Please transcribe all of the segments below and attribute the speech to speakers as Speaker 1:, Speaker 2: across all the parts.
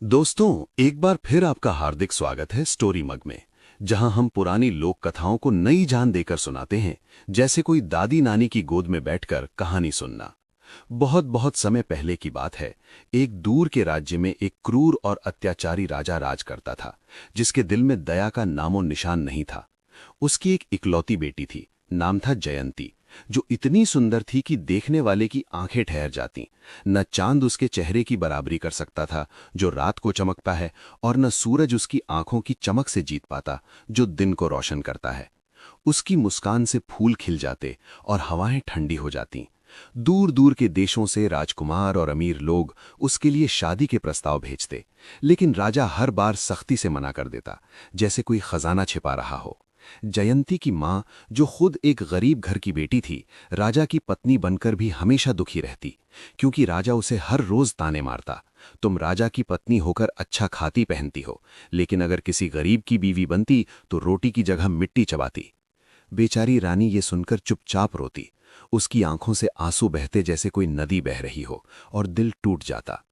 Speaker 1: दोस्तों, एक बार फिर आपका हार्दिक स्वागत है स्टोरी मग में, जहां हम पुरानी लोक कथाओं को नई जान देकर सुनाते हैं, जैसे कोई दादी नानी की गोद में बैठकर कहानी सुनना। बहुत बहुत समय पहले की बात है। एक दूर के राज्य में एक क्रूर और अत्याचारी राजा राज करता था, जिसके दिल में दया का नामो निशान नहीं था। उसकी एक इकलौती बेटी थी, नाम था जयंती, जो इतनी सुंदर थी कि देखने वाले की आंखें ठहर जातीं। न चांद उसके चेहरे की बराबरी कर सकता था, जो रात को चमकता है, और न सूरज उसकी आंखों की चमक से जीत पाता, जो दिन को रोशन करता है। उसकी मुस्कान से फूल खिल जाते और हवाएं ठंडी हो जातीं। दूर दूर के देशों से राजकुमार और अमीर लोग उसके लिए शादी के प्रस्ताव भेजते, लेकिन राजा हर बार सख्ती से मना कर देता, जैसे कोई खजाना छिपा रहा हो। जयंती की मां, जो खुद एक गरीब घर की बेटी थी, राजा की पत्नी बनकर भी हमेशा दुखी रहती, क्योंकि राजा उसे हर रोज ताने मारता। तुम राजा की पत्नी होकर अच्छा खाती पहनती हो, लेकिन अगर किसी गरीब की बीवी बनती तो रोटी की जगह मिट्टी चबाती। बेचारी रानी ये सुनकर चुपचाप रोती। उसकी आंखों से आंसू बहते जैसे कोई नदी बह रही हो, और दिल टूट जाता।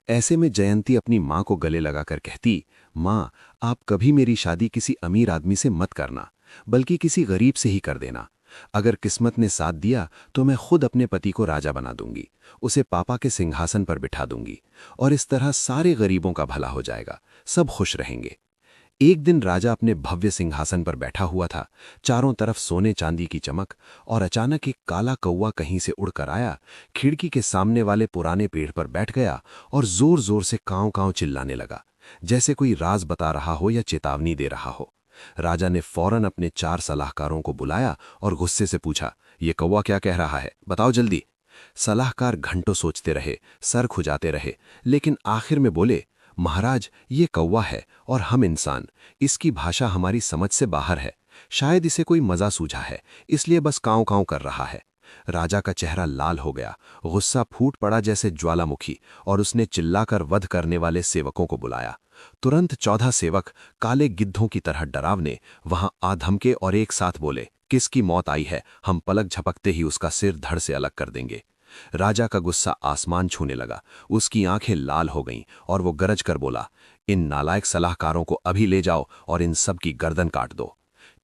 Speaker 1: ऐसे में जयंती अपनी मां को गले लगाकर कहती, मां, आप कभी मेरी शादी किसी अमीर आदमी से मत करना, बल्कि किसी गरीब से ही कर देना। अगर किस्मत ने साथ दिया तो मैं खुद अपने पति को राजा बना दूंगी, उसे पापा के सिंहासन पर बिठा दूंगी, और इस तरह सारे गरीबों का भला हो जाएगा, सब खुश रहेंगे। एक दिन राजा अपने भव्य सिंहासन पर बैठा हुआ था, चारों तरफ सोने चांदी की चमक, और अचानक एक काला कौवा कहीं से उड़कर आया, खिड़की के सामने वाले पुराने पेड़ पर बैठ गया और जोर जोर से कांव कांव चिल्लाने लगा, जैसे कोई राज बता रहा हो या चेतावनी दे रहा हो। राजा ने फौरन अपने 4 सलाहकारों को बुलाया और गुस्से से पूछा, ये कौवा क्या कह रहा है, बताओ जल्दी। सलाहकार घंटों सोचते रहे, सर खुजाते रहे, लेकिन आखिर में बोले, महाराज, ये कौवा है और हम इंसान, इसकी भाषा हमारी समझ से बाहर है। शायद इसे कोई मजा सूझा है, इसलिए बस कांव कांव कर रहा है। राजा का चेहरा लाल हो गया, गुस्सा फूट पड़ा जैसे ज्वालामुखी, और उसने चिल्लाकर वध करने वाले सेवकों को बुलाया। तुरंत 14 सेवक काले गिद्धों की तरह डरावने वहां आ धमके और एक साथ बोले, किसकी मौत आई है, हम पलक झपकते ही उसका सिर धड़ से अलग कर देंगे। राजा का गुस्सा आसमान छूने लगा, उसकी आंखें लाल हो गईं और वो गरज कर बोला, इन नालायक सलाहकारों को अभी ले जाओ और इन सब की गर्दन काट दो।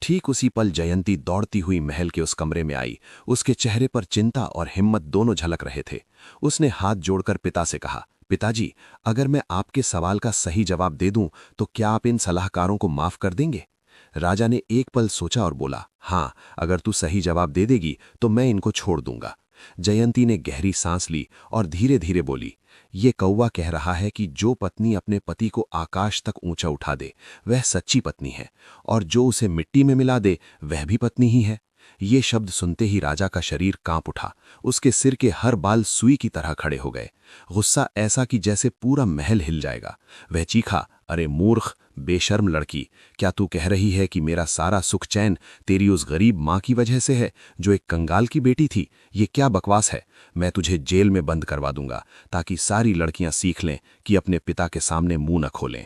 Speaker 1: ठीक उसी पल जयंती दौड़ती हुई महल के उस कमरे में आई। उसके चेहरे पर चिंता और हिम्मत दोनों झलक रहे थे। उसने हाथ जोड़कर पिता से कहा, पिताजी, अगर मैं आपके सवाल का सही जवाब दे दूं तो क्या आप इन सलाहकारों को माफ कर देंगे? राजा ने एक पल सोचा और बोला, हाँ, अगर तू सही जवाब दे देगी तो मैं इनको छोड़ दूंगा। जयंती ने गहरी सांस ली और धीरे धीरे बोली, ये कौवा कह रहा है कि जो पत्नी अपने पति को आकाश तक ऊंचा उठा दे वह सच्ची पत्नी है, और जो उसे मिट्टी में मिला दे वह भी पत्नी ही है। ये शब्द सुनते ही राजा का शरीर कांप उठा, उसके सिर के हर बाल सुई की तरह खड़े हो गए। गुस्सा ऐसा कि जैसे पूरा महल हिल जाएगा। वह चीखा, अरे मूर्ख, बेशर्म लड़की, क्या तू कह रही है कि मेरा सारा सुख चैन तेरी उस गरीब माँ की वजह से है, जो एक कंगाल की बेटी थी? ये क्या बकवास है? मैं तुझे जेल में बंद करवा दूंगा, ताकि सारी लड़कियां सीख लें कि अपने पिता के सामने मुंह न खोलें।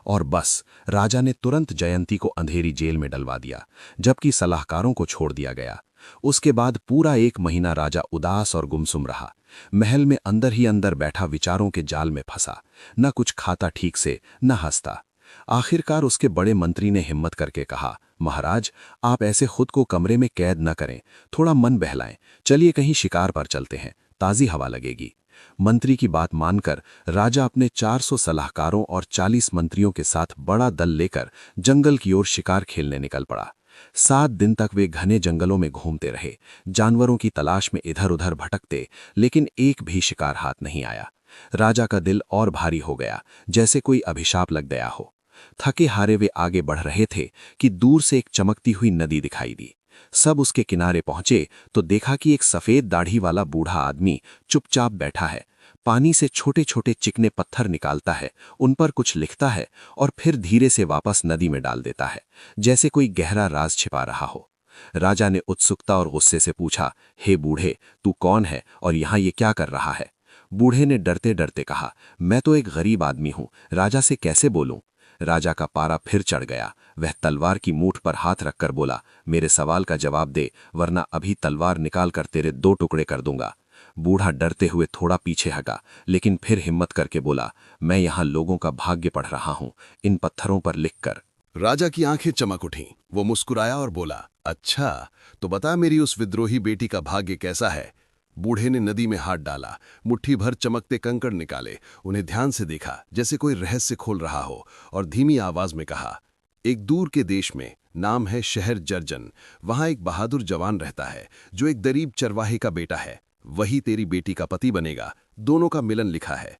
Speaker 1: और बस, राजा ने तुरंत जयंती को अंधेरी जेल में डलवा दिया, जबकि सलाहकारों को छोड़ दिया गया। उसके बाद पूरा 1 महीना राजा उदास और गुमसुम रहा। महल में अंदर ही अंदर बैठा विचारों के जाल में फंसा, न कुछ खाता ठीक से, न हंसता। आखिरकार उसके बड़े मंत्री ने हिम्मत करके कहा, महाराज, आप ऐसे खुद को कमरे में कैद न करें, थोड़ा मन बहलाएं, चलिए कहीं शिकार पर चलते हैं, ताज़ी हवा लगेगी। मंत्री की बात मानकर राजा अपने 400 सलाहकारों और 40 मंत्रियों के साथ बड़ा दल लेकर जंगल की ओर शिकार खेलने निकल पड़ा। 7 दिन तक वे घने जंगलों में घूमते रहे, जानवरों की तलाश में इधर उधर भटकते, लेकिन एक भी शिकार हाथ नहीं आया। राजा का दिल और भारी हो गया, जैसे कोई अभिशाप लग गया हो। थके हारे वे आगे बढ़ रहे थे कि दूर से एक चमकती हुई नदी दिखाई दी। सब उसके किनारे पहुंचे तो देखा कि एक सफेद दाढ़ी वाला बूढ़ा आदमी चुपचाप बैठा है, पानी से छोटे छोटे चिकने पत्थर निकालता है, उन पर कुछ लिखता है और फिर धीरे से वापस नदी में डाल देता है, जैसे कोई गहरा राज छिपा रहा हो। राजा ने उत्सुकता और गुस्से से पूछा, हे बूढ़े, तू कौन है और यहाँ ये क्या कर रहा है? बूढ़े ने डरते डरते कहा, मैं तो एक गरीब आदमी हूँ, राजा से कैसे बोलूं? राजा का पारा फिर चढ़ गया। वह तलवार की मूठ पर हाथ रखकर बोला, मेरे सवाल का जवाब दे, वरना अभी तलवार निकाल कर तेरे 2 टुकड़े कर दूंगा।
Speaker 2: बूढ़ा डरते हुए थोड़ा पीछे हटा, लेकिन फिर हिम्मत करके बोला, मैं यहाँ लोगों का भाग्य पढ़ रहा हूँ, इन पत्थरों पर लिखकर।
Speaker 1: राजा की आंखें चमक उठीं। वो मुस्कुराया और बोला, अच्छा, तो बता मेरी उस विद्रोही बेटी का भाग्य कैसा है। बूढ़े ने नदी में हाथ डाला, मुट्ठी भर चमकते कंकड़ निकाले, उन्हें ध्यान से देखा जैसे कोई रहस्य खोल रहा हो, और धीमी आवाज में कहा, एक दूर के देश में, नाम है शहर जर्जन, वहां एक बहादुर जवान रहता है जो एक गरीब चरवाहे का बेटा है। वही तेरी बेटी का पति बनेगा। दोनों का मिलन लिखा है।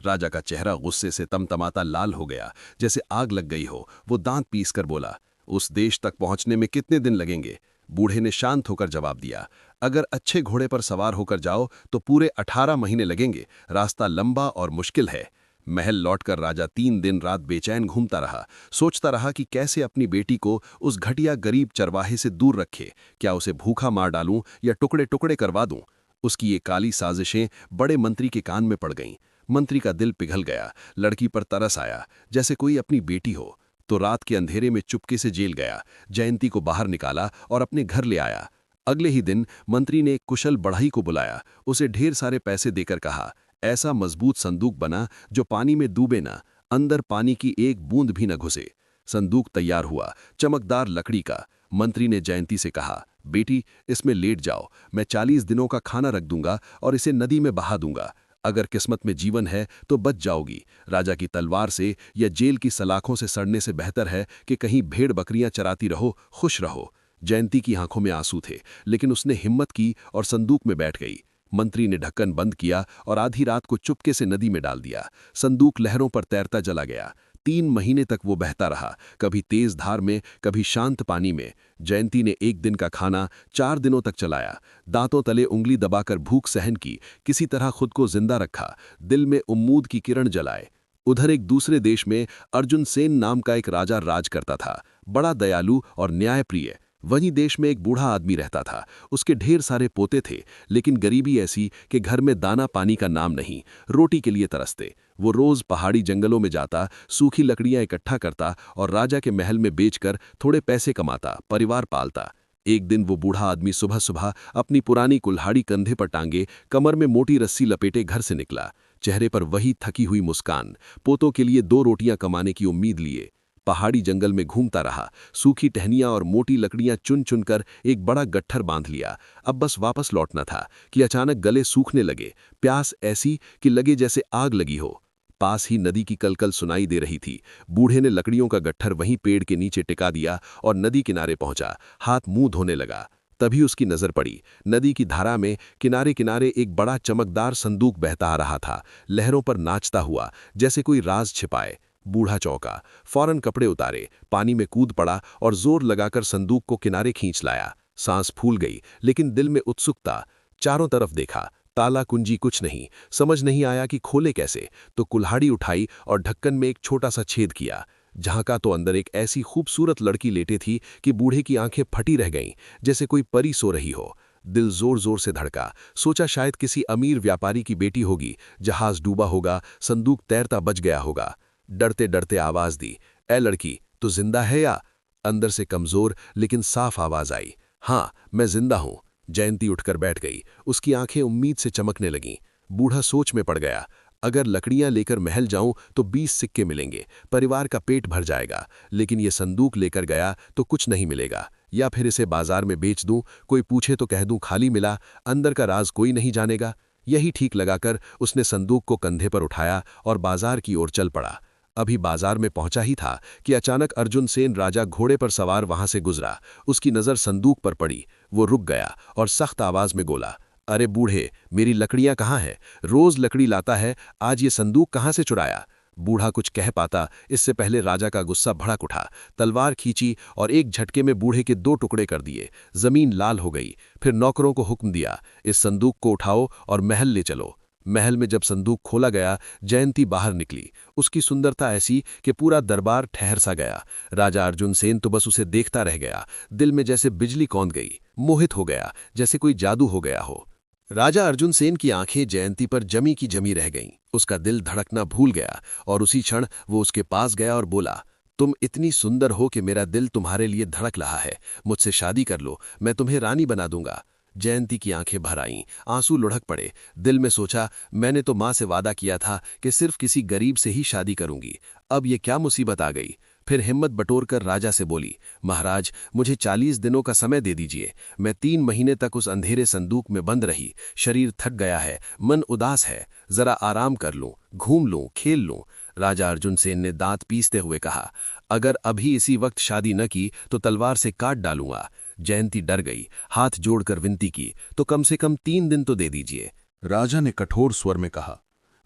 Speaker 1: राजा का चेहरा गुस्से से तमतमाता लाल हो गया, जैसे आग लग गई हो। वो दांत पीसकर बोला, उस देश तक पहुंचने में कितने दिन लगेंगे। बूढ़े ने शांत होकर जवाब दिया, अगर अच्छे घोड़े पर सवार होकर जाओ तो पूरे 18 महीने लगेंगे। रास्ता लंबा और मुश्किल है। महल लौटकर राजा 3 दिन रात बेचैन घूमता रहा, सोचता रहा कि कैसे अपनी बेटी को उस घटिया गरीब चरवाहे से दूर रखे। क्या उसे भूखा मार डालूं या टुकड़े टुकड़े करवा दूं। उसकी ये काली साजिशें बड़े मंत्री के कान में पड़ गईं। मंत्री का दिल पिघल गया, लड़की पर तरस आया, जैसे कोई अपनी बेटी हो। तो रात के अंधेरे में चुपके से जेल गया, जयंती को बाहर निकाला और अपने घर ले आया। अगले ही दिन मंत्री ने एक कुशल बढ़ई को बुलाया, उसे ढेर सारे पैसे देकर कहा, ऐसा मजबूत संदूक बना जो पानी में डूबे ना, अंदर पानी की एक बूंद भी न घुसे। संदूक तैयार हुआ, चमकदार लकड़ी का। मंत्री ने जयंती से कहा, बेटी, इसमें लेट जाओ, मैं 40 दिनों का खाना रख दूंगा और इसे नदी में बहा दूंगा। अगर किस्मत में जीवन है तो बच जाओगी। राजा की तलवार से या जेल की सलाखों से सड़ने से बेहतर है कि कहीं भेड़ बकरियां चराती रहो, खुश रहो। जयंती की आंखों में आंसू थे, लेकिन उसने हिम्मत की और संदूक में बैठ गई। मंत्री ने ढक्कन बंद किया और आधी रात को चुपके से नदी में डाल दिया। संदूक लहरों पर तैरता चला गया। 3 महीने तक वो बहता रहा, कभी तेज धार में, कभी शांत पानी में। जयंती ने एक दिन का खाना 4 दिनों तक चलाया, दांतों तले उंगली दबाकर भूख सहन की, किसी तरह खुद को जिंदा रखा, दिल में उम्मीद की किरण जलाए। उधर एक दूसरे देश में अर्जुन सेन नाम का एक राजा राज करता था, बड़ा दयालु और न्यायप्रिय। वहीं देश में एक बूढ़ा आदमी रहता था। उसके ढेर सारे पोते थे, लेकिन गरीबी ऐसी कि घर में दाना पानी का नाम नहीं, रोटी के लिए तरसते। वो रोज पहाड़ी जंगलों में जाता, सूखी लकड़ियां इकट्ठा करता और राजा के महल में बेचकर थोड़े पैसे कमाता, परिवार पालता। एक दिन वो बूढ़ा आदमी सुबह सुबह अपनी पुरानी कुल्हाड़ी कंधे पर टांगे, कमर में मोटी रस्सी लपेटे घर से निकला। चेहरे पर वही थकी हुई मुस्कान, पोतों के लिए 2 रोटियां कमाने की उम्मीद लिए। पहाड़ी जंगल में घूमता रहा, सूखी टहनियां और मोटी लकड़ियां चुन चुनकर एक बड़ा गट्ठर बांध लिया। अब बस वापस लौटना था कि अचानक गले सूखने लगे, प्यास ऐसी कि लगे जैसे आग लगी हो। पास ही नदी की कलकल सुनाई दे रही थी। बूढ़े ने लकड़ियों का गट्ठर वहीं पेड़ के नीचे टिका दिया और नदी किनारे पहुंचा, हाथ मुंह धोने लगा। तभी उसकी नजर पड़ी, नदी की धारा में किनारे किनारे एक बड़ा चमकदार संदूक बहता आ रहा था, लहरों पर नाचता हुआ, जैसे कोई राज छिपाए। बूढ़ा चौंका, फौरन कपड़े उतारे, पानी में कूद पड़ा और जोर लगाकर संदूक को किनारे खींच लाया। सांस फूल गई, लेकिन दिल में उत्सुकता। चारों तरफ देखा, ताला कुंजी कुछ नहीं, समझ नहीं आया कि खोले कैसे। तो कुल्हाड़ी उठाई और ढक्कन में एक छोटा सा छेद किया। झांका तो अंदर एक ऐसी खूबसूरत लड़की लेटे थी कि बूढ़े की आंखें फटी रह गईं, जैसे कोई परी सो रही हो। दिल जोर जोर से धड़का, सोचा शायद किसी अमीर व्यापारी की बेटी होगी, जहाज डूबा होगा, संदूक तैरता बच गया होगा। डरते डरते आवाज दी, ए लड़की, तू जिंदा है या? अंदर से कमजोर लेकिन साफ आवाज आई, हाँ, मैं जिंदा हूं। जयंती उठकर बैठ गई, उसकी आंखें उम्मीद से चमकने लगीं। बूढ़ा सोच में पड़ गया, अगर लकड़ियां लेकर महल जाऊं तो 20 सिक्के मिलेंगे, परिवार का पेट भर जाएगा। लेकिन ये संदूक लेकर गया तो कुछ नहीं मिलेगा। या फिर इसे बाजार में बेच दूं, कोई पूछे तो कह दूं खाली मिला, अंदर का राज कोई नहीं जानेगा। यही ठीक लगाकर उसने संदूक को कंधे पर उठाया और बाजार की ओर चल पड़ा। अभी बाजार में पहुंचा ही था कि अचानक अर्जुन सेन राजा घोड़े पर सवार वहां से गुजरा। उसकी नजर संदूक पर पड़ी। वो रुक गया और सख्त आवाज में बोला, अरे बूढ़े, मेरी लकड़ियां कहाँ हैं? रोज लकड़ी लाता है, आज ये संदूक कहाँ से चुराया? बूढ़ा कुछ कह पाता इससे पहले राजा का गुस्सा भड़क उठा, तलवार खींची और एक झटके में बूढ़े के 2 टुकड़े कर दिए। जमीन लाल हो गई। फिर नौकरों को हुक्म दिया, इस संदूक को उठाओ और महल ले चलो। महल में जब संदूक खोला गया, जयंती बाहर निकली। उसकी सुंदरता ऐसी कि पूरा दरबार ठहर सा गया। राजा अर्जुन सेन तो बस उसे देखता रह गया, दिल में जैसे बिजली कौंध गई, मोहित हो गया, जैसे कोई जादू हो गया हो। राजा अर्जुन सेन की आंखें जयंती पर जमी की जमी रह गईं। उसका दिल धड़कना भूल गया और उसी क्षण वो उसके पास गया और बोला, तुम इतनी सुंदर हो कि मेरा दिल तुम्हारे लिए धड़क रहा है, मुझसे शादी कर लो, मैं तुम्हें रानी बना दूंगा।
Speaker 3: जयंती की आंखें भर आईं, आंसू लुढ़क पड़े। दिल में सोचा, मैंने तो मां से वादा किया था कि सिर्फ किसी गरीब से ही शादी करूंगी, अब ये क्या मुसीबत आ गई। फिर हिम्मत बटोरकर राजा से बोली, महाराज, मुझे 40 दिनों का समय दे दीजिए। मैं 3 महीने तक उस अंधेरे संदूक में बंद रही, शरीर थक गया है, मन उदास है, जरा आराम कर लूं, घूम लूं, खेल लूं। राजा अर्जुन सेन ने दांत पीसते हुए कहा, अगर अभी इसी वक्त शादी न की तो तलवार से काट डालूंगा। जयंती डर गई, हाथ जोड़कर विनती की, तो कम से कम 3 दिन तो दे दीजिए।
Speaker 1: राजा ने कठोर स्वर में कहा,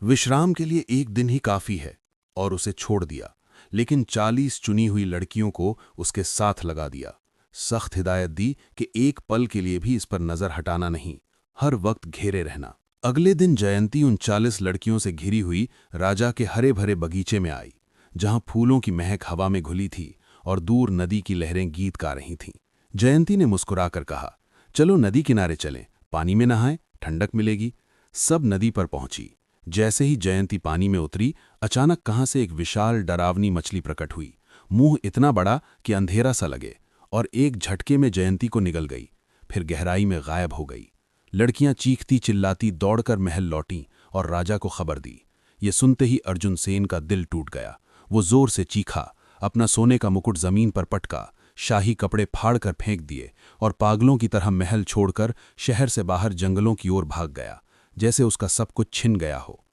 Speaker 1: विश्राम के लिए 1 दिन ही काफी है, और उसे छोड़ दिया। लेकिन 40 चुनी हुई लड़कियों को उसके साथ लगा दिया। सख्त हिदायत दी कि एक पल के लिए भी इस पर नजर हटाना नहीं, हर वक्त घेरे रहना। अगले दिन जयंती उन 40 लड़कियों से घिरी हुई राजा के हरे भरे बगीचे में आई, जहां फूलों की महक हवा में घुली थी और दूर नदी की लहरें गीत गा रही थीं। जयंती ने मुस्कुराकर कहा, चलो नदी किनारे चलें, पानी में नहाएं, ठंडक मिलेगी। सब नदी पर पहुंची। जैसे ही जयंती पानी में उतरी, अचानक कहां से एक विशाल डरावनी मछली प्रकट हुई। मुंह इतना बड़ा कि अंधेरा सा लगे, और एक झटके में जयंती को निगल गई, फिर गहराई में गायब हो गई। लड़कियां चीखती चिल्लाती दौड़कर महल लौटीं और राजा को खबर दी। ये सुनते ही अर्जुन सेन का दिल टूट गया। वो जोर से चीखा, अपना सोने का मुकुट जमीन पर पटका, शाही कपड़े फाड़कर फेंक दिए और पागलों की तरह महल छोड़कर शहर से बाहर जंगलों की ओर भाग गया, जैसे उसका सब कुछ छिन गया हो।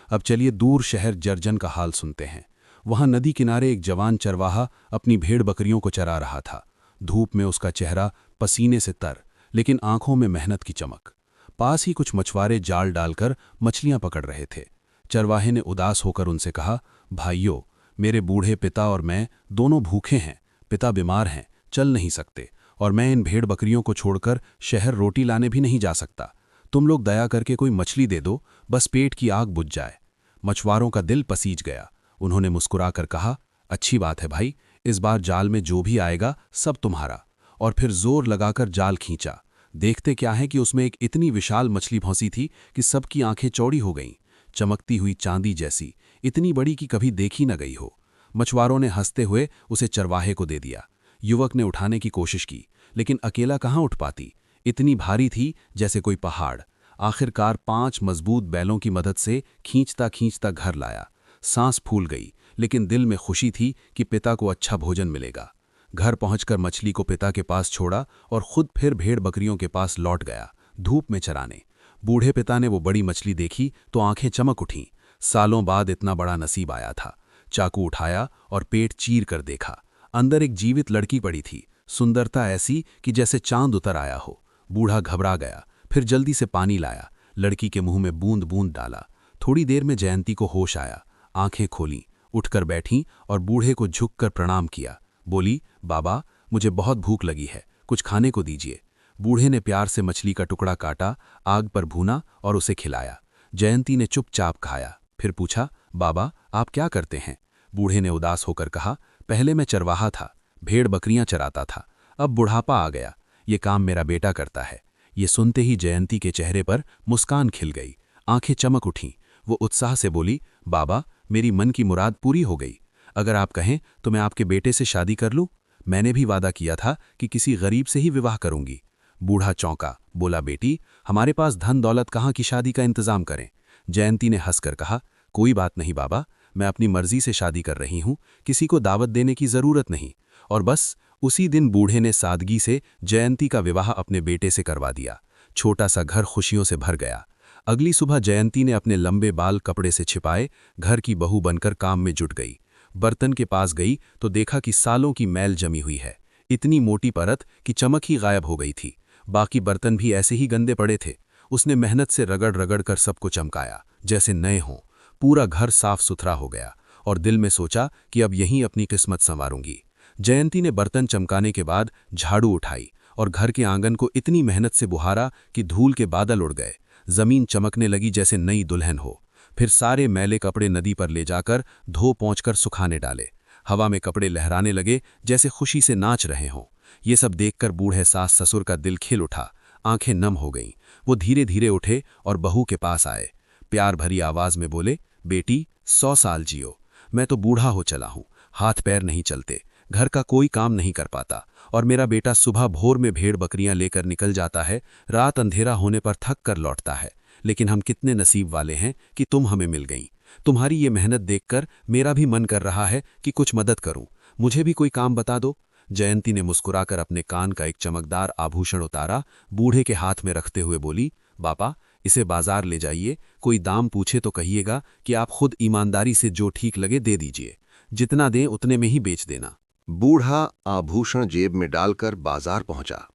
Speaker 1: अब चलिए दूर शहर जर्जन का हाल सुनते हैं। वहां नदी किनारे एक जवान चरवाहा अपनी भेड़ बकरियों को चरा रहा था। धूप में उसका चेहरा पसीने से तर, लेकिन आंखों में मेहनत की चमक। पास ही कुछ मछुआरे जाल डालकर मछलियां पकड़ रहे थे। चरवाहे ने उदास होकर उनसे कहा, भाइयों, मेरे बूढ़े पिता और मैं दोनों भूखे हैं। पिता बीमार हैं, चल नहीं सकते, और मैं इन भेड़ बकरियों को छोड़कर शहर रोटी लाने भी नहीं जा सकता। तुम लोग दया करके कोई मछली दे दो, बस पेट की आग बुझ जाए। मछुआरों का दिल पसीज गया। उन्होंने मुस्कुराकर कहा, अच्छी बात है भाई, इस बार जाल में जो भी आएगा सब तुम्हारा। और फिर जोर लगाकर जाल खींचा। देखते क्या है कि उसमें एक इतनी विशाल मछली फंसी थी कि सबकी आंखें चौड़ी हो गईं, चमकती हुई चांदी जैसी, इतनी बड़ी कि कभी देखी न गई हो। मछुआरों ने हंसते हुए उसे चरवाहे को दे दिया। युवक ने उठाने की कोशिश की, लेकिन अकेला कहाँ उठ पाती, इतनी भारी थी जैसे कोई पहाड़। आखिरकार 5 मजबूत बैलों की मदद से खींचता खींचता घर लाया। सांस फूल गई, लेकिन दिल में खुशी थी कि पिता को अच्छा भोजन मिलेगा। घर पहुंचकर मछली को पिता के पास छोड़ा और खुद फिर भेड़ बकरियों के पास लौट गया, धूप में चराने। बूढ़े पिता ने वो बड़ी मछली देखी तो आंखें चमक उठीं। सालों बाद इतना बड़ा नसीब आया था। चाकू उठाया और पेट चीर कर देखा। अंदर एक जीवित लड़की पड़ी थी, सुंदरता ऐसी कि जैसे चांद उतर आया हो। बूढ़ा घबरा गया, फिर जल्दी से पानी लाया, लड़की के मुंह में बूंद बूंद डाला। थोड़ी देर में जयंती को होश आया, आंखें खोलीं, उठकर बैठीं और बूढ़े को झुककर प्रणाम किया। बोली, बाबा, मुझे बहुत भूख लगी है, कुछ खाने को दीजिए। बूढ़े ने प्यार से मछली का टुकड़ा काटा, आग पर भूना और उसे खिलाया। जयंती ने चुपचाप खाया, फिर पूछा, बाबा, आप क्या करते हैं? बूढ़े ने उदास होकर कहा, पहले मैं चरवाहा था, भेड़ बकरियां चराता था, अब बुढ़ापा आ गया, ये काम मेरा बेटा करता है। ये सुनते ही जयंती के चेहरे पर मुस्कान खिल गई, आंखें चमक उठीं। वो उत्साह से बोली, बाबा, मेरी मन की मुराद पूरी हो गई। अगर आप कहें तो मैं आपके बेटे से शादी कर लूं? मैंने भी वादा किया था कि किसी गरीब से ही विवाह करूंगी। बूढ़ा चौंका, बोला, बेटी, हमारे पास धन दौलत कहाँ की शादी का इंतजाम करें? जयंती ने हंसकर कहा, कोई बात नहीं बाबा, मैं अपनी मर्जी से शादी कर रही हूं, किसी को दावत देने की जरूरत नहीं। और बस उसी दिन बूढ़े ने सादगी से जयंती का विवाह अपने बेटे से करवा दिया। छोटा सा घर खुशियों से भर गया। अगली सुबह जयंती ने अपने लंबे बाल कपड़े से छिपाए घर की बहू बनकर काम में जुट गई। बर्तन के पास गई तो देखा कि सालों की मैल जमी हुई है, इतनी मोटी परत कि चमक ही गायब हो गई थी। बाकी बर्तन भी ऐसे ही गंदे पड़े थे। उसने मेहनत से रगड़ रगड़ कर सबको चमकाया, जैसे नए हों। पूरा घर साफ सुथरा हो गया और दिल में सोचा कि अब यहीं अपनी किस्मत संवारूंगी। जयंती ने बर्तन चमकाने के बाद झाड़ू उठाई और घर के आंगन को इतनी मेहनत से बुहारा कि धूल के बादल उड़ गए। जमीन चमकने लगी जैसे नई दुल्हन हो। फिर सारे मैले कपड़े नदी पर ले जाकर धो पोंछकर सुखाने डाले। हवा में कपड़े लहराने लगे जैसे खुशी से नाच रहे हों। ये सब देखकर बूढ़े सास ससुर का दिल खिल उठा, आंखें नम हो गईं। वो धीरे धीरे उठे और बहू के पास आए। प्यार भरी आवाज में बोले, बेटी, 100 साल जियो। मैं तो बूढ़ा हो चला हूं, हाथ पैर नहीं चलते,
Speaker 3: घर का कोई काम नहीं कर पाता, और मेरा बेटा सुबह भोर में भेड़ बकरियां लेकर निकल जाता है, रात अंधेरा होने पर थक कर लौटता है। लेकिन हम कितने नसीब वाले हैं कि तुम हमें मिल गईं। तुम्हारी ये मेहनत देखकर मेरा भी मन कर रहा है कि कुछ मदद करूं। मुझे भी कोई काम बता दो। जयंती ने मुस्कुराकर अपने कान का एक चमकदार आभूषण उतारा, बूढ़े के हाथ में रखते हुए बोली, बापा, इसे बाजार ले जाइए, कोई दाम पूछे तो कहिएगा कि आप खुद ईमानदारी से जो ठीक लगे दे दीजिए, जितना दें उतने में ही बेच देना।
Speaker 1: बूढ़ा आभूषण जेब में डालकर बाजार पहुंचा।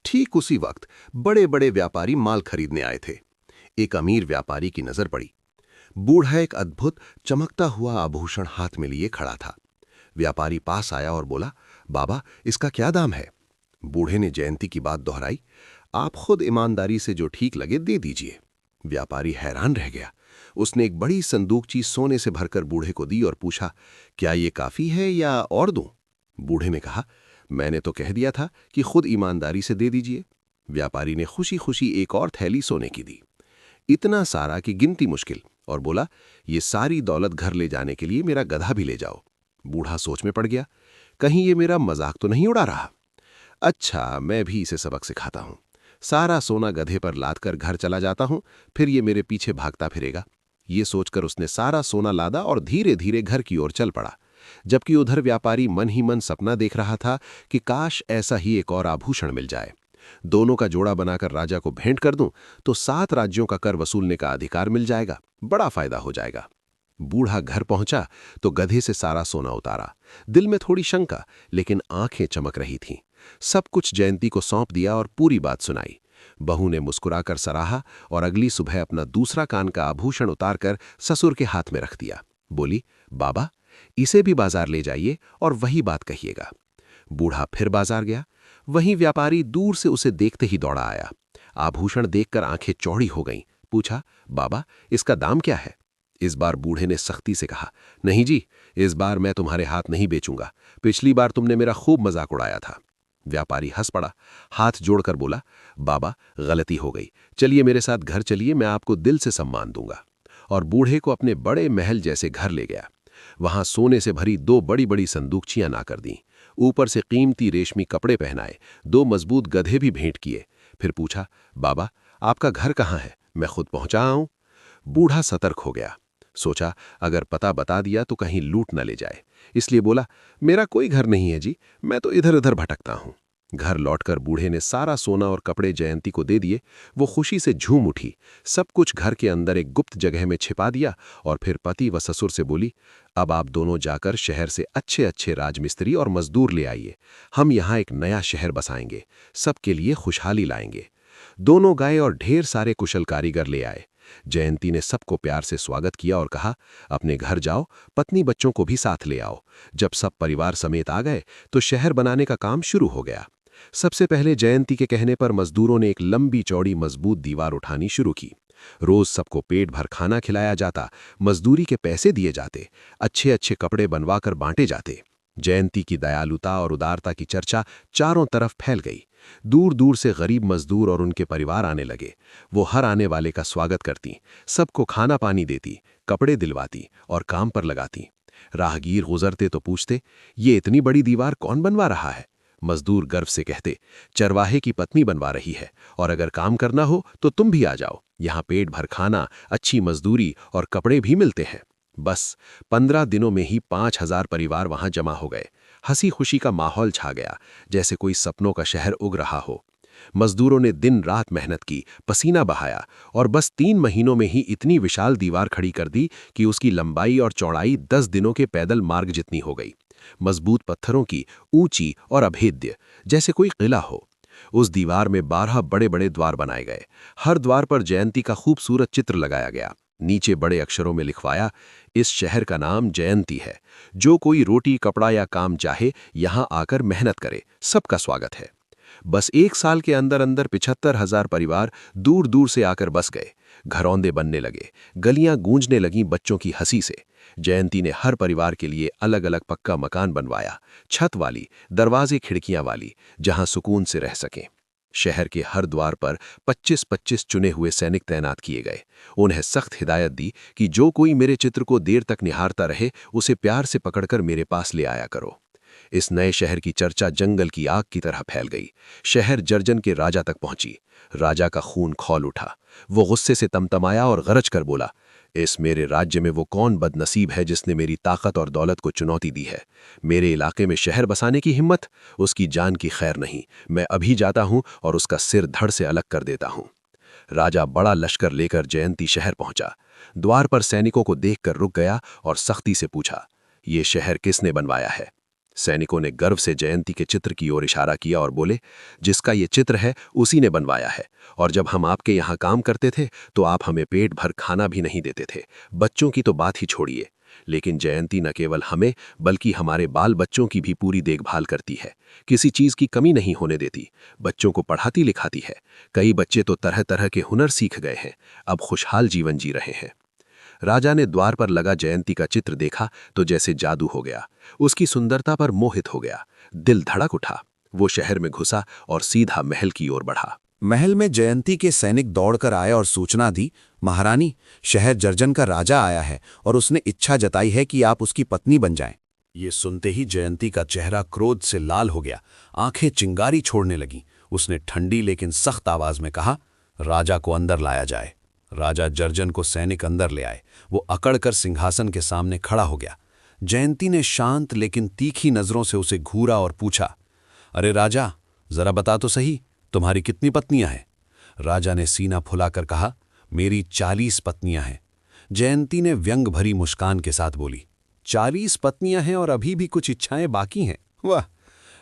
Speaker 1: ठीक उसी वक्त बड़े बड़े व्यापारी माल खरीदने आए थे। एक अमीर व्यापारी की नजर पड़ी। बूढ़ा एक अद्भुत चमकता हुआ आभूषण हाथ में लिए खड़ा था। व्यापारी पास आया और बोला, बाबा, इसका क्या दाम है? बूढ़े ने जयंती की बात दोहराई, आप खुद ईमानदारी से जो ठीक लगे दे दीजिए। व्यापारी हैरान रह गया। उसने एक बड़ी संदूकची सोने से भरकर बूढ़े को दी और पूछा, क्या ये काफी है या और दूं? बूढ़े ने कहा, मैंने तो कह दिया था कि खुद ईमानदारी से दे दीजिए। व्यापारी ने खुशी खुशी एक और थैली सोने की दी, इतना सारा कि गिनती मुश्किल, और बोला, ये सारी दौलत घर ले जाने के लिए मेरा गधा भी ले जाओ। बूढ़ा सोच में पड़ गया, कहीं ये मेरा मजाक तो नहीं उड़ा रहा। अच्छा, मैं भी इसे सबक सिखाता हूं। सारा सोना गधे पर लाद कर घर चला जाता हूं, फिर ये मेरे पीछे भागता फिरेगा। ये सोचकर उसने सारा सोना लादा और धीरे धीरे घर की ओर चल पड़ा, जबकि उधर व्यापारी मन ही मन सपना देख रहा था कि काश ऐसा ही एक और आभूषण मिल जाए। दोनों का जोड़ा बनाकर राजा को भेंट कर दूं तो 7 राज्यों का कर वसूलने का अधिकार मिल जाएगा, बड़ा फायदा हो जाएगा। बूढ़ा घर पहुंचा तो गधे से सारा सोना उतारा। दिल में थोड़ी शंका, लेकिन आंखें चमक रही थीं। सब कुछ जयंती को सौंप दिया और पूरी बात सुनाई। बहू ने मुस्कुराकर सराहा और अगली सुबह अपना दूसरा कान का आभूषण उतारकर ससुर के हाथ में रख दिया। बोली, बाबा, इसे भी बाजार ले जाइए और वही बात कहिएगा। बूढ़ा फिर बाजार गया। वहीं व्यापारी दूर से उसे देखते ही दौड़ा आया। आभूषण देखकर आंखें चौड़ी हो गईं। पूछा, बाबा, इसका दाम क्या है? इस बार बूढ़े ने सख्ती से कहा, नहीं जी, इस बार मैं तुम्हारे हाथ नहीं बेचूंगा। पिछली बार तुमने मेरा खूब मजाक उड़ाया था। व्यापारी हंस पड़ा, हाथ जोड़कर बोला, बाबा, गलती हो गई, चलिए मेरे साथ घर चलिए, मैं आपको दिल से सम्मान दूंगा। और बूढ़े को अपने बड़े महल जैसे घर ले गया। वहां सोने से भरी 2 बड़ी बड़ी संदूकचियां ना कर दीं, ऊपर से कीमती रेशमी कपड़े पहनाए, 2 मजबूत गधे भी भेंट किए। फिर पूछा, बाबा, आपका घर कहाँ है? मैं खुद पहुंचा आऊं। बूढ़ा सतर्क हो गया। सोचा, अगर पता बता दिया तो कहीं लूट न ले जाए, इसलिए बोला, मेरा कोई घर नहीं है जी, मैं तो इधर उधर भटकता हूं। घर लौटकर बूढ़े ने सारा सोना और कपड़े जयंती को दे दिए। वो खुशी से झूम उठी, सब कुछ घर के अंदर एक गुप्त जगह में छिपा दिया और फिर पति व ससुर से बोली, अब आप दोनों जाकर शहर से अच्छे अच्छे राजमिस्त्री और मजदूर ले आइए। हम यहाँ एक नया शहर बसाएंगे, सबके लिए खुशहाली लाएंगे। दोनों गए और ढेर सारे कुशल कारीगर ले आए। जयंती ने सबको प्यार से स्वागत किया और कहा, अपने घर जाओ, पत्नी बच्चों को भी साथ ले आओ। जब सब परिवार समेत आ गए तो शहर बनाने का काम शुरू हो गया। सबसे पहले जयंती के कहने पर मजदूरों ने एक लंबी चौड़ी मजबूत दीवार उठानी शुरू की। रोज सबको पेट भर खाना खिलाया जाता, मजदूरी के पैसे दिए जाते, अच्छे अच्छे कपड़े बनवाकर बांटे जाते। जयंती की दयालुता और उदारता की चर्चा चारों तरफ फैल गई। दूर दूर से गरीब मजदूर और उनके परिवार आने लगे। वो हर आने वाले का स्वागत करती, सबको खाना पानी देती, कपड़े दिलवाती और काम पर लगाती। राहगीर गुजरते तो पूछते, ये इतनी बड़ी दीवार कौन बनवा रहा है? मजदूर गर्व से कहते, चरवाहे की पत्नी बनवा रही है, और अगर काम करना हो तो तुम भी आ जाओ, यहाँ पेट भर खाना, अच्छी मजदूरी और कपड़े भी मिलते हैं। बस 15 दिनों में ही 5000 परिवार वहां जमा हो गए। हंसी खुशी का माहौल छा गया, जैसे कोई सपनों का शहर उग रहा हो। मजदूरों ने दिन रात मेहनत की, पसीना बहाया और बस 3 महीनों में ही इतनी विशाल दीवार खड़ी कर दी कि उसकी लंबाई और चौड़ाई 10 दिनों के पैदल मार्ग जितनी हो गई। मजबूत पत्थरों की, ऊंची और अभेद्य, जैसे कोई किला हो। उस दीवार में 12 बड़े बड़े द्वार बनाए गए। हर द्वार पर जयंती का खूबसूरत चित्र लगाया गया। नीचे बड़े अक्षरों में लिखवाया, इस शहर का नाम जयंती है। जो कोई रोटी कपड़ा या काम चाहे यहाँ आकर मेहनत करे, सबका स्वागत है। बस 1 साल के अंदर अंदर 75,000 परिवार दूर दूर से आकर बस गए। घरौंदे बनने लगे, गलियां गूंजने लगीं बच्चों की हंसी से। जयंती ने हर परिवार के लिए अलग अलग पक्का मकान बनवाया, छत वाली, दरवाजे खिड़कियां वाली, जहां सुकून से रह सकें। शहर के हर द्वार पर 25-25 चुने हुए सैनिक तैनात किए गए। उन्हें सख्त हिदायत दी कि जो कोई मेरे चित्र को देर तक निहारता रहे, उसे प्यार से पकड़कर मेरे पास ले आया करो।
Speaker 2: इस नए शहर की चर्चा जंगल की आग की तरह फैल गई। शहर जर्जन के राजा तक पहुंची। राजा का खून खौल उठा। वो गुस्से से तमतमाया और गरज कर बोला, इस मेरे राज्य में वो कौन बदनसीब है जिसने मेरी ताकत और दौलत को चुनौती दी है? मेरे इलाके में शहर बसाने की हिम्मत? उसकी जान की खैर नहीं। मैं अभी जाता हूं और उसका सिर धड़ से अलग कर देता हूं। राजा बड़ा लश्कर लेकर जयंती शहर पहुंचा। द्वार पर सैनिकों को देखकर रुक गया और सख्ती से पूछा, ये शहर किसने बनवाया है? सैनिकों ने गर्व से जयंती के चित्र की ओर इशारा किया और बोले, जिसका ये चित्र है उसी ने बनवाया है। और जब हम आपके यहाँ काम करते थे तो आप हमें पेट भर खाना भी नहीं देते थे। बच्चों की तो बात ही छोड़िए। लेकिन जयंती न केवल हमें बल्कि हमारे बाल बच्चों की भी पूरी देखभाल करती है। किसी चीज की कमी नहीं होने देती। बच्चों को पढ़ाती लिखाती है। कई बच्चे तो तरह तरह के हुनर सीख गए हैं, अब खुशहाल जीवन जी रहे हैं। राजा ने द्वार पर लगा जयंती का चित्र देखा तो जैसे जादू हो गया। उसकी सुंदरता पर मोहित हो गया। दिल धड़क उठा। वो शहर में घुसा और सीधा महल की ओर बढ़ा।
Speaker 4: महल में जयंती के सैनिक दौड़कर आए और सूचना दी, महारानी, शहर जर्जन का राजा आया है और उसने इच्छा जताई है कि आप उसकी पत्नी बन जाएं। ये सुनते ही जयंती का चेहरा क्रोध से लाल हो गया। आंखें चिंगारी छोड़ने लगीं। उसने ठंडी लेकिन सख्त आवाज में कहा, राजा को अंदर लाया जाए। राजा जर्जन को सैनिक अंदर ले आए। वो अकड़कर सिंहासन के सामने खड़ा हो गया। जयंती ने शांत लेकिन तीखी नजरों से उसे घूरा और पूछा, अरे राजा, जरा बता तो सही, तुम्हारी कितनी पत्नियां हैं? राजा ने सीना फुलाकर कहा, मेरी 40 पत्नियां हैं। जयंती ने व्यंग भरी मुस्कान के साथ बोली, 40 पत्नियां हैं और अभी भी कुछ इच्छाएं बाकी हैं? वाह!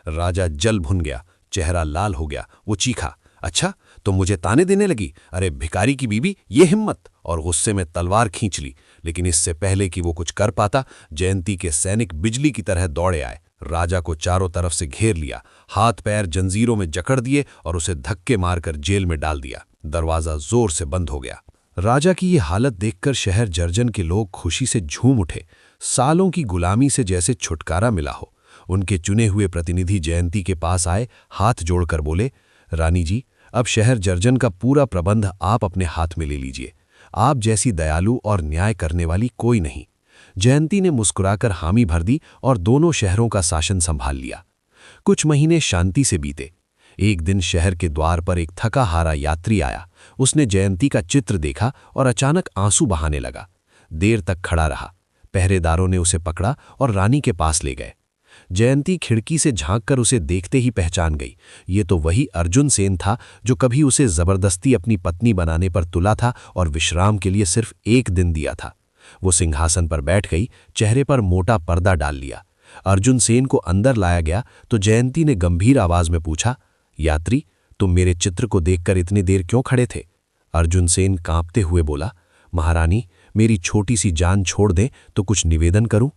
Speaker 4: राजा जल भुन गया, चेहरा लाल हो गया। वो चीखा, अच्छा, तुम मुझे ताने देने लगी? अरे भिखारी की बीबी, ये हिम्मत! और गुस्से में तलवार खींच ली। लेकिन इससे पहले कि वो कुछ कर पाता, जयंती के सैनिक बिजली की तरह दौड़े आए। राजा को चारों तरफ से घेर लिया, हाथ पैर जंजीरों में जकड़ दिए और उसे धक्के मारकर जेल में डाल दिया। दरवाजा जोर से बंद हो गया। राजा की ये हालत देखकर शहर जर्जन के लोग खुशी से झूम उठे। सालों की गुलामी से जैसे छुटकारा मिला हो। उनके चुने हुए प्रतिनिधि जयंती के पास आए, हाथ जोड़कर बोले, रानी जी, अब शहर जर्जन का पूरा प्रबंध आप अपने हाथ में ले लीजिए। आप जैसी दयालु और न्याय करने वाली कोई नहीं। जयंती ने मुस्कुराकर हामी भर दी और दोनों शहरों का शासन संभाल लिया। कुछ महीने शांति से बीते। एक दिन शहर के द्वार पर एक थका हारा यात्री आया। उसने जयंती का चित्र देखा और अचानक आंसू बहाने लगा। देर तक खड़ा रहा। पहरेदारों ने उसे पकड़ा और रानी के पास ले गए। जयंती खिड़की से झांककर उसे देखते ही पहचान गई। ये तो वही अर्जुन सेन था जो कभी उसे जबरदस्ती अपनी पत्नी बनाने पर तुला था और विश्राम के लिए सिर्फ एक दिन दिया था। वो सिंहासन पर बैठ गई, चेहरे पर मोटा पर्दा डाल लिया। अर्जुन सेन को अंदर लाया गया तो जयंती ने गंभीर आवाज में पूछा, यात्री, तुम मेरे चित्र को देखकर इतनी देर क्यों खड़े थे? अर्जुन सेन कांपते हुए बोला, महारानी, मेरी छोटी सी जान छोड़ दें तो कुछ निवेदन करूं?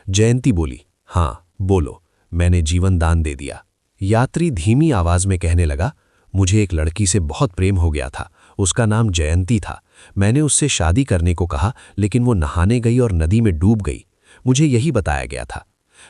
Speaker 4: जयंती बोली, हाँ बोलो, मैंने जीवन दान दे दिया। यात्री धीमी आवाज में कहने लगा, मुझे एक लड़की से बहुत प्रेम हो गया था। उसका नाम जयंती था। मैंने उससे शादी करने को कहा, लेकिन वो नहाने गई और नदी में डूब गई। मुझे यही बताया गया था।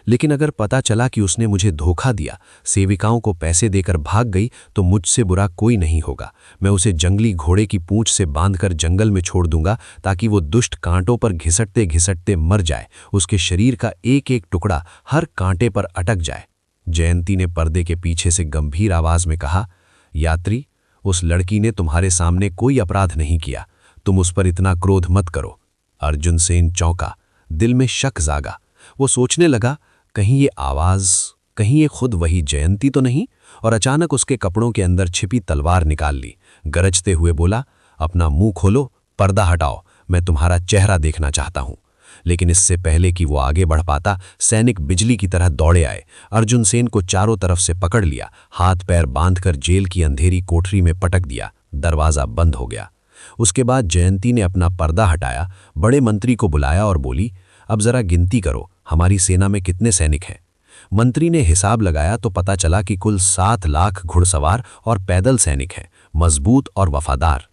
Speaker 4: लेकिन अगर पता चला कि उसने मुझे धोखा दिया, सेविकाओं को पैसे देकर भाग गई, तो मुझसे बुरा कोई नहीं होगा। मैं उसे जंगली घोड़े की पूंछ से बांधकर जंगल में छोड़ दूंगा ताकि वो दुष्ट कांटों पर घिसटते घिसटते मर जाए। उसके शरीर का एक एक टुकड़ा हर कांटे पर अटक जाए। जयंती ने पर्दे के पीछे से गंभीर आवाज में कहा, यात्री, उस लड़की ने तुम्हारे सामने कोई अपराध नहीं किया। तुम उस पर इतना क्रोध मत करो। अर्जुन सेन चौंका, दिल में शक जागा। वो सोचने लगा, कहीं ये आवाज, कहीं ये खुद वही जयंती तो नहीं? और अचानक उसके कपड़ों के अंदर छिपी तलवार निकाल ली। गरजते हुए बोला, अपना मुंह खोलो, पर्दा हटाओ, मैं तुम्हारा चेहरा देखना चाहता हूं। लेकिन इससे पहले कि वो आगे बढ़ पाता, सैनिक बिजली की तरह दौड़े आए। अर्जुन सेन को चारों तरफ से पकड़ लिया, हाथ पैर बांधकर जेल की अंधेरी कोठरी में पटक दिया। दरवाजा बंद हो गया। उसके बाद जयंती ने अपना पर्दा हटाया, बड़े मंत्री को बुलाया और बोली, अब जरा गिनती करो, हमारी सेना में कितने सैनिक हैं? मंत्री ने हिसाब लगाया तो पता चला कि कुल 7 लाख घुड़सवार और पैदल सैनिक हैं, मजबूत और वफादार।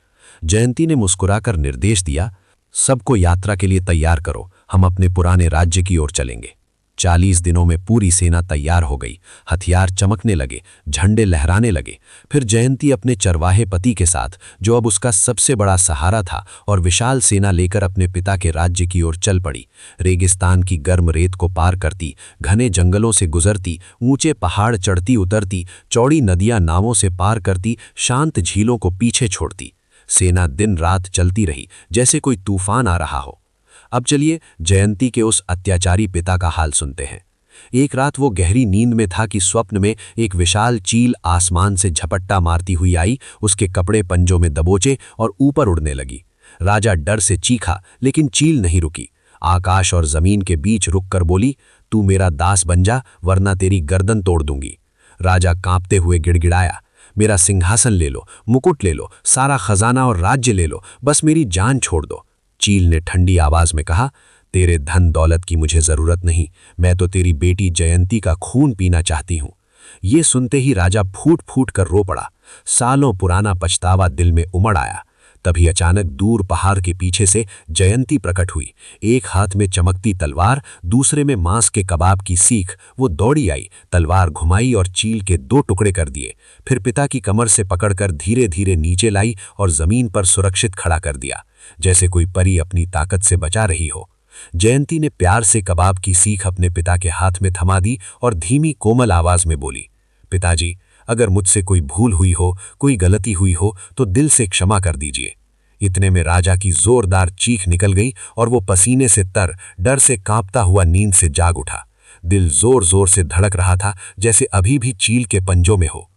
Speaker 4: जयंती ने मुस्कुराकर निर्देश दिया, सबको यात्रा के लिए तैयार करो, हम अपने पुराने राज्य की ओर चलेंगे।
Speaker 2: 40 दिनों में पूरी सेना तैयार हो गई, हथियार चमकने लगे, झंडे लहराने लगे। फिर जयंती अपने चरवाहे पति के साथ, जो अब उसका सबसे बड़ा सहारा था, और विशाल सेना लेकर अपने पिता के राज्य की ओर चल पड़ी। रेगिस्तान की गर्म रेत को पार करती, घने जंगलों से गुजरती, ऊंचे पहाड़ चढ़ती उतरती, चौड़ी नदियां नावों से पार करती, शांत झीलों को पीछे छोड़ती। सेना दिन रात चलती रही, जैसे कोई तूफान आ रहा हो। अब चलिए जयंती के उस अत्याचारी पिता का हाल सुनते हैं। एक रात वो गहरी नींद में था कि स्वप्न में एक विशाल चील आसमान से झपट्टा मारती हुई आई, उसके कपड़े पंजों में दबोचे और ऊपर उड़ने लगी। राजा डर से चीखा, लेकिन चील नहीं रुकी। आकाश और जमीन के बीच रुककर बोली, तू मेरा दास बन जा, वरना तेरी गर्दन तोड़ दूंगी। राजा कांपते हुए गिड़गिड़ाया, मेरा सिंहासन ले लो, मुकुट ले लो, सारा खजाना और राज्य ले लो, बस मेरी जान छोड़ दो। चील ने ठंडी आवाज में कहा, तेरे धन दौलत की मुझे जरूरत नहीं, मैं तो तेरी बेटी जयंती का खून पीना चाहती हूं। ये सुनते ही राजा फूट फूट कर रो पड़ा। सालों पुराना पछतावा दिल में उमड़ आया। तभी अचानक दूर पहाड़ के पीछे से जयंती प्रकट हुई। एक हाथ में चमकती तलवार, दूसरे में मांस के कबाब की सीख। वो दौड़ी आई, तलवार घुमाई और चील के 2 टुकड़े कर दिए। फिर पिता की कमर से पकड़कर धीरे धीरे नीचे लाई और जमीन पर सुरक्षित खड़ा कर दिया, जैसे कोई परी अपनी ताकत से बचा रही हो। जयंती ने प्यार से कबाब की सीख अपने पिता के हाथ में थमा दी और धीमी कोमल आवाज में बोली, पिताजी, अगर मुझसे कोई भूल हुई हो, कोई गलती हुई हो, तो दिल से क्षमा कर दीजिए। इतने में राजा की जोरदार चीख निकल गई और वो पसीने से तर, डर से कांपता हुआ नींद से जाग उठा। दिल जोर जोर से धड़क रहा था, जैसे अभी भी चील के पंजों में हो।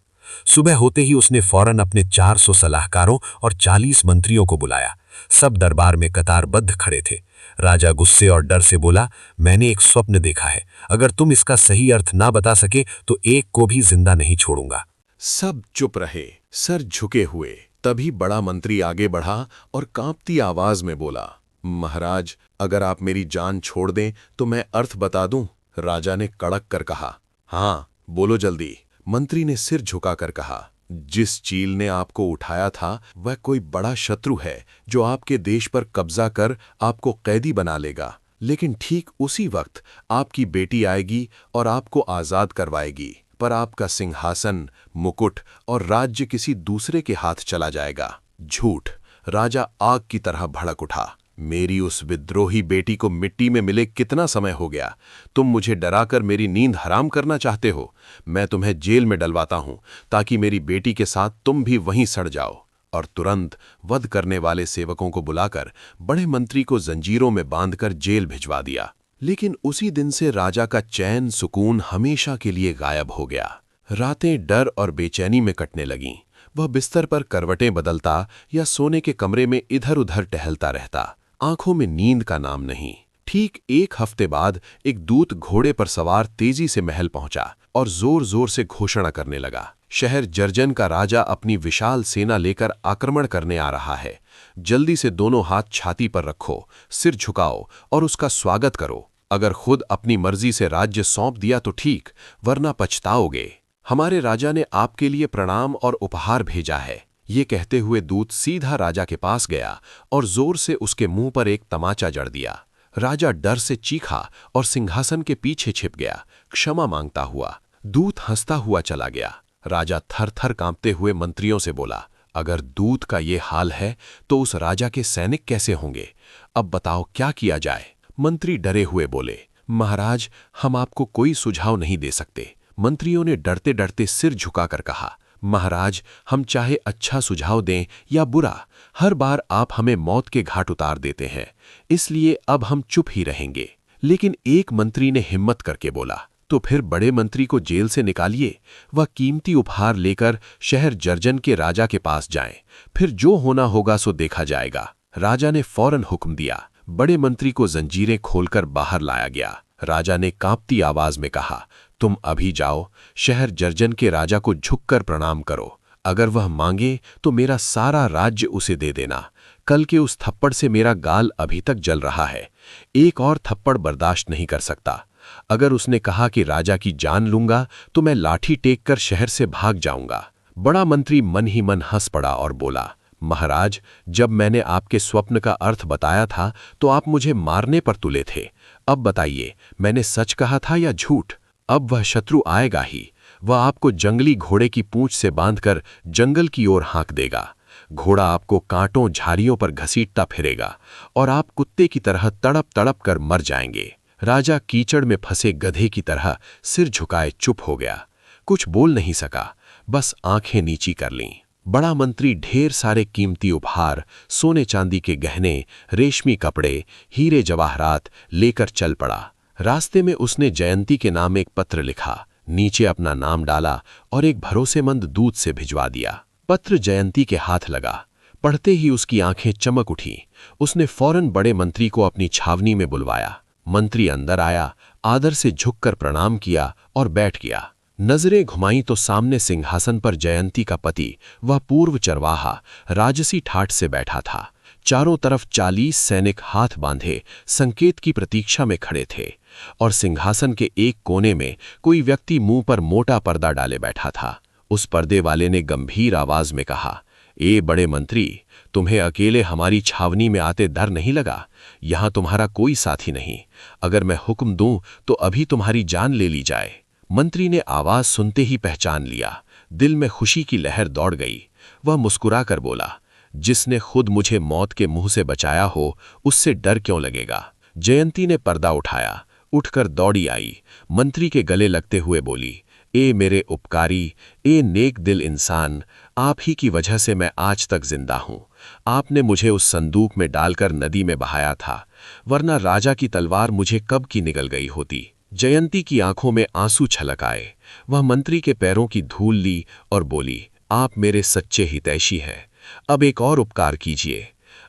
Speaker 2: सुबह होते ही उसने फौरन अपने 400 सलाहकारों और 40 मंत्रियों को बुलाया। सब दरबार में कतारबद्ध खड़े थे। राजा गुस्से और डर से बोला, मैंने एक स्वप्न देखा है, अगर तुम इसका सही अर्थ ना बता सके तो एक को भी जिंदा नहीं छोड़ूंगा।
Speaker 1: सब चुप रहे, सर झुके हुए। तभी बड़ा मंत्री आगे बढ़ा और कांपती आवाज में बोला, महाराज, अगर आप मेरी जान छोड़ दें तो मैं अर्थ बता दूं। राजा ने कड़क कर कहा, हाँ बोलो जल्दी। मंत्री ने सिर झुकाकर कहा, जिस चील ने आपको उठाया था वह कोई बड़ा शत्रु है जो आपके देश पर कब्जा कर आपको कैदी बना लेगा। लेकिन ठीक उसी वक्त आपकी बेटी आएगी और आपको आजाद करवाएगी, पर आपका सिंहासन, मुकुट और राज्य किसी दूसरे के हाथ चला जाएगा। झूठ। राजा आग की तरह भड़क उठा, मेरी उस विद्रोही बेटी को मिट्टी में मिले कितना समय हो गया। तुम मुझे डराकर मेरी नींद हराम करना चाहते हो। मैं तुम्हें जेल में डलवाता हूं ताकि मेरी बेटी के साथ तुम भी वहीं सड़ जाओ। और तुरंत वध करने वाले सेवकों को बुलाकर बड़े मंत्री को जंजीरों में बांधकर जेल भिजवा दिया। लेकिन उसी दिन से राजा का चैन सुकून हमेशा के लिए गायब हो गया। रातें डर और बेचैनी में कटने लगीं। वह बिस्तर पर करवटें बदलता या सोने के कमरे में इधर उधर टहलता रहता, आंखों में नींद का नाम नहीं। ठीक 1 हफ्ते बाद एक दूत घोड़े पर सवार तेजी से महल पहुंचा और जोर जोर से घोषणा करने लगा, शहर जर्जन का राजा अपनी विशाल सेना लेकर आक्रमण करने आ रहा है। जल्दी से दोनों हाथ छाती पर रखो, सिर झुकाओ और उसका स्वागत करो। अगर खुद अपनी मर्जी से राज्य सौंप दिया तो ठीक, वरना पछताओगे। हमारे राजा ने आपके लिए प्रणाम और उपहार भेजा है। ये कहते हुए दूत सीधा राजा के पास गया और जोर से उसके मुंह पर एक तमाचा जड़ दिया। राजा डर से चीखा और सिंहासन के पीछे छिप गया, क्षमा मांगता हुआ। दूत हंसता हुआ चला गया। राजा थर थर कांपते हुए मंत्रियों से बोला, अगर दूत का ये हाल है तो उस राजा के सैनिक कैसे होंगे? अब बताओ क्या किया जाए? मंत्री डरे हुए बोले, महाराज, हम आपको कोई सुझाव नहीं दे सकते। मंत्रियों ने डरते डरते सिर झुकाकर कहा, महाराज, हम चाहे अच्छा सुझाव दें या बुरा, हर बार आप हमें मौत के घाट उतार देते हैं, इसलिए अब हम चुप ही रहेंगे। लेकिन एक मंत्री ने हिम्मत करके बोला, तो फिर बड़े मंत्री को जेल से निकालिए, वह कीमती उपहार लेकर शहर जर्जन के राजा के पास जाएं, फिर जो होना होगा सो देखा जाएगा। राजा ने फौरन हुक्म दिया। बड़े मंत्री को जंजीरें खोलकर बाहर लाया गया। राजा ने कांपती आवाज में कहा, तुम अभी जाओ, शहर जर्जन के राजा को झुककर प्रणाम करो। अगर वह मांगे तो मेरा सारा राज्य उसे दे देना। कल के उस थप्पड़ से मेरा गाल अभी तक जल रहा है, एक और थप्पड़ बर्दाश्त नहीं कर सकता। अगर उसने कहा कि राजा की जान लूंगा तो मैं लाठी टेक कर शहर से भाग जाऊंगा। बड़ा मंत्री मन ही मन हंस पड़ा और बोला, महाराज, जब मैंने आपके स्वप्न का अर्थ बताया था तो आप मुझे मारने पर तुले थे।
Speaker 2: अब बताइए, मैंने सच कहा था या झूठ? अब वह शत्रु आएगा ही। वह आपको जंगली घोड़े की पूंछ से बांधकर जंगल की ओर हाँक देगा। घोड़ा आपको कांटों झाड़ियों पर घसीटता फिरेगा और आप कुत्ते की तरह तड़प तड़प कर मर जाएंगे। राजा कीचड़ में फंसे गधे की तरह सिर झुकाए चुप हो गया। कुछ बोल नहीं सका, बस आंखें नीची कर लीं। बड़ा मंत्री ढेर सारे कीमती उपहार, सोने चांदी के गहने, रेशमी कपड़े, हीरे जवाहरात लेकर चल पड़ा। रास्ते में उसने जयंती के नाम एक पत्र लिखा, नीचे अपना नाम डाला और एक भरोसेमंद दूत से भिजवा दिया। पत्र जयंती के हाथ लगा। पढ़ते ही उसकी आंखें चमक उठीं। उसने फौरन बड़े मंत्री को अपनी छावनी में बुलवाया। मंत्री अंदर आया, आदर से झुककर प्रणाम किया और बैठ गया। नजरें घुमाईं तो सामने सिंहासन पर जयंती का पति, वह पूर्व चरवाहा, राजसी ठाठ से बैठा था। चारों तरफ 40 सैनिक हाथ बांधे संकेत की प्रतीक्षा में खड़े थे और सिंहासन के एक कोने में कोई व्यक्ति मुंह पर मोटा पर्दा डाले बैठा था। उस पर्दे वाले ने गंभीर आवाज में कहा, ए बड़े मंत्री, तुम्हें अकेले हमारी छावनी में आते डर नहीं लगा? यहां तुम्हारा कोई साथी नहीं। अगर मैं हुक्म दूं तो अभी तुम्हारी जान ले ली जाए। मंत्री ने आवाज सुनते ही पहचान लिया। दिल में खुशी की लहर दौड़ गई। वह मुस्कुराकर बोला, जिसने खुद मुझे मौत के मुंह से बचाया हो, उससे डर क्यों लगेगा? जयंती ने पर्दा उठाया, उठकर दौड़ी आई, मंत्री के गले लगते हुए बोली, ए मेरे उपकारी, ए नेक दिल इंसान, आप ही की वजह से मैं आज तक जिंदा हूं। आपने मुझे उस संदूक में डालकर नदी में बहाया था, वरना राजा की तलवार मुझे कब की निगल गई होती। जयंती की आंखों में आंसू छलक आए। वह मंत्री के पैरों की धूल ली और बोली, आप मेरे सच्चे हितैषी हैं। अब एक और उपकार कीजिए।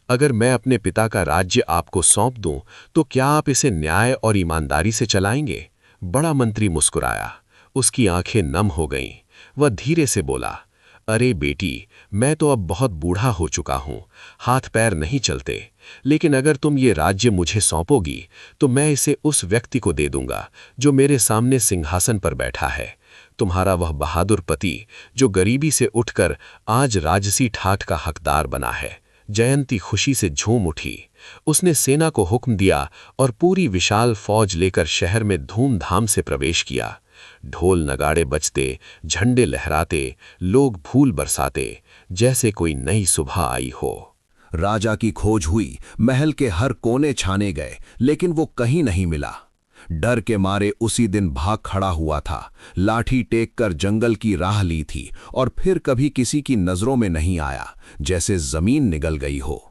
Speaker 2: अगर मैं अपने पिता का राज्य आपको सौंप दूं, तो क्या आप इसे न्याय और ईमानदारी से चलाएंगे? बड़ा मंत्री मुस्कुराया। उसकी आंखें नम हो गईं। वह धीरे से बोला, अरे बेटी, मैं तो अब बहुत बूढ़ा हो चुका हूं, हाथ पैर नहीं चलते। लेकिन अगर तुम ये राज्य मुझे सौंपोगी तो मैं इसे उस व्यक्ति को दे दूंगा जो मेरे सामने सिंहासन पर बैठा है। तुम्हारा वह बहादुर पति जो गरीबी से उठकर आज राजसी ठाठ का हकदार बना है। जयंती खुशी से झूम उठी। उसने सेना को हुक्म दिया और पूरी विशाल फौज लेकर शहर में धूमधाम से प्रवेश किया। ढोल नगाड़े बजते, झंडे लहराते, लोग फूल बरसाते, जैसे कोई नई सुबह आई हो।
Speaker 4: राजा की खोज हुई, महल के हर कोने छाने गए, लेकिन वो कहीं नहीं मिला। डर के मारे उसी दिन भाग खड़ा हुआ था, लाठी टेक कर जंगल की राह ली थी और फिर कभी किसी की नजरों में नहीं आया, जैसे जमीन निगल गई हो।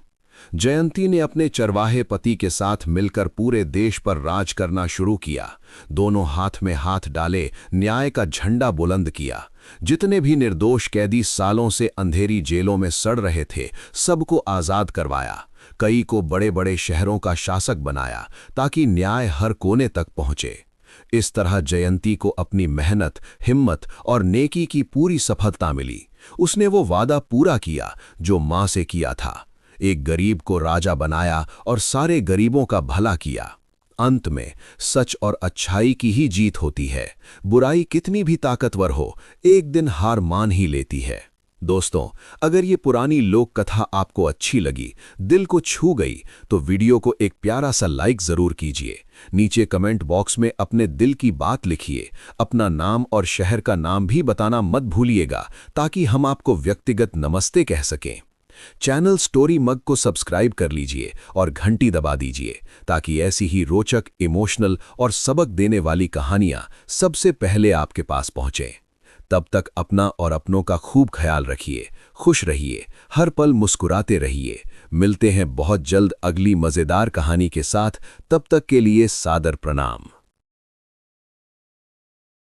Speaker 4: जयंती ने अपने चरवाहे पति के साथ मिलकर पूरे देश पर राज करना शुरू किया। दोनों हाथ में हाथ डाले न्याय का झंडा बुलंद किया। जितने भी निर्दोष कैदी सालों से अंधेरी जेलों में सड़ रहे थे, सबको आजाद करवाया। कई को बड़े बड़े शहरों का शासक बनाया ताकि न्याय हर कोने तक पहुंचे। इस तरह जयंती को अपनी मेहनत, हिम्मत और नेकी की पूरी सफलता मिली। उसने वो वादा पूरा किया जो मां से किया था। एक गरीब को राजा बनाया और सारे गरीबों का भला किया। अंत में सच और अच्छाई की ही जीत होती है। बुराई कितनी भी ताकतवर हो, एक दिन हार मान ही लेती है। दोस्तों, अगर ये पुरानी लोक कथा आपको अच्छी लगी, दिल को छू गई, तो वीडियो को एक प्यारा सा लाइक जरूर कीजिए। नीचे कमेंट बॉक्स में अपने दिल की बात लिखिए। अपना नाम और शहर का नाम भी बताना मत भूलिएगा, ताकि हम आपको व्यक्तिगत नमस्ते कह सकें। चैनल स्टोरी मग को सब्सक्राइब कर लीजिए और घंटी दबा दीजिए, ताकि ऐसी ही रोचक, इमोशनल और सबक देने वाली कहानियां सबसे पहले आपके पास पहुंचें। तब तक अपना और अपनों का खूब ख्याल रखिए, खुश रहिए, हर पल मुस्कुराते रहिए। मिलते हैं बहुत जल्द अगली मजेदार कहानी के साथ। तब तक के लिए सादर प्रणाम।